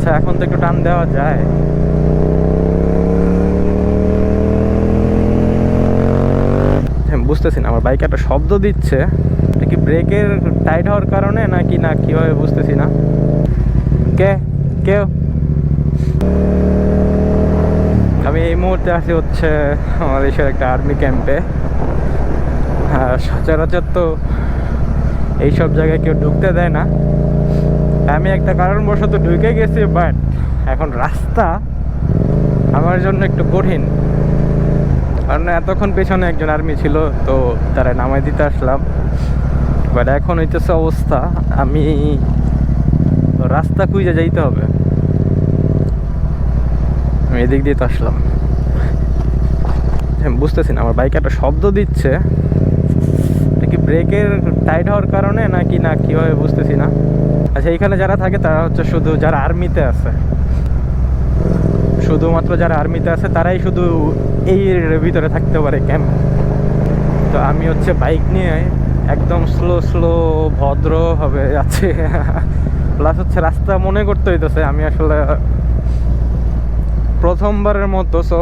আচ্ছা, এখন তো একটু টান দেওয়া যায়। বুঝতেছি না, আমার বাইক একটা শব্দ দিচ্ছে। এটা কি ব্রেকের টাইট হওয়ার কারণে নাকি না কিভাবে বুঝতেছি না। কে কেউ আমি এই মুহূর্তে আছি হচ্ছে আমার দেশের একটা আর্মি ক্যাম্পে। সচরাচর তো এইসব জায়গায় কেউ ঢুকতে দেয় না। আমি একটা কারণবশত ঢুকে গেছি, বাট এখন রাস্তা আমার জন্য একটু কঠিন, কারণ এতক্ষণ পেছনে একজন আর্মি ছিল, তো তারা নামাই দিতে আসলাম। বাট এখন হইতেছে অবস্থা, আমি রাস্তা খুঁজে যাইতে হবে। আমি এদিক দিয়ে তো আসলাম, বুঝতেছি না, আমার বাইক একটা শব্দ দিচ্ছে। এটা কি ব্রেকের টাইট হওয়ার কারণে নাকি না কিভাবে বুঝতেছি না। আচ্ছা, এইখানে যারা থাকে তারা হচ্ছে শুধু যারা আর্মিতে আছে, শুধুমাত্র যারা আর্মিতে আছে তারাই শুধু এই ভিতরে থাকতে পারে ক্যাম্প। তো আমি হচ্ছে বাইক নিয়ে একদম স্লো ভদ্র হবে যাচ্ছে। প্লাস হচ্ছে রাস্তা মনে করতে হইতেছে আমি আসলে প্রথমবারের মতো, সো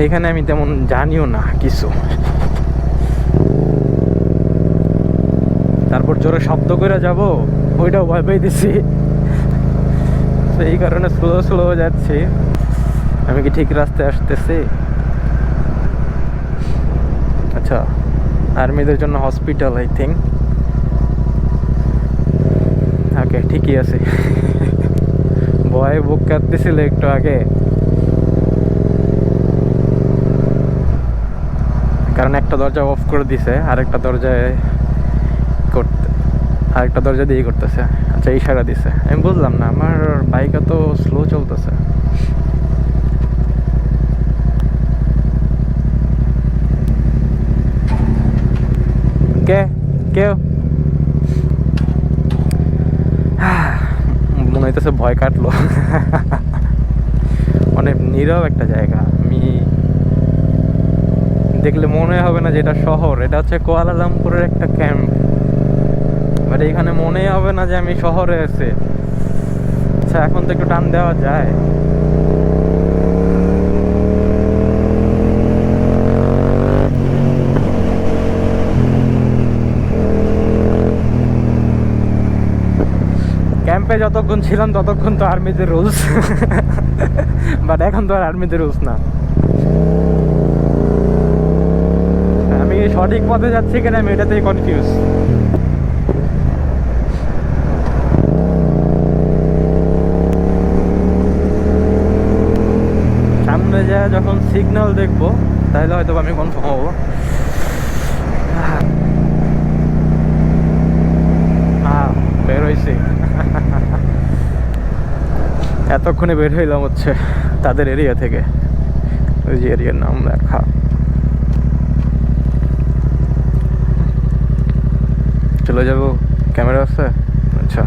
এখানে আমি তেমন জানিও না কিছু। তারপর জোরে শব্দ করে যাব, ওইটাও ভয় পাইতেছি। তো এই কারণে স্লো যাচ্ছি। আমি কি ঠিক রাস্তায় আসতেছি? আচ্ছা, আর্মিদের জন্য হসপিটাল আই থিঙ্ক। ওকে, ঠিকই আছে। ভয়ে বুক কাঁপতেছিল একটু আগে, কারণ একটা দরজা অফ করে দিছে, আরেকটা দরজা দিয়ে করতেছে। আচ্ছা, ইশারা দিছে, আমি বুঝলাম না, আমার বাইক এত স্লো চলতেছে। কেউ মনে হইতেছে ভয় কাটলো। অনেক নীরব একটা জায়গা, আমি দেখলে মনে হবে না যে এটা শহর। এটা হচ্ছে কুয়ালালামপুরের একটা ক্যাম্প, বাট এখানে মনেই হবে না যে আমি শহরে আছি। আচ্ছা, এখন তো একটু টান দেওয়া যায়। ক্যাম্পে যতক্ষণ ছিলাম ততক্ষণ তো আর্মিদের রুলস, বাট এখন তো আর আর্মিদের রুলস না। আমি সঠিক পথে যাচ্ছি কিনা আমি এটাতেই কনফিউজ। সামনে যায় যখন সিগন্যাল দেখবো তাহলে হয়তো আমি কনফার্ম হবো। বের হয়েছি। এতক্ষণে বের হইলাম হচ্ছে তাদের এরিয়া থেকে, ওই যে এরিয়ার নাম লেখা। চলে যাবো, ক্যামেরা আছে। আচ্ছা,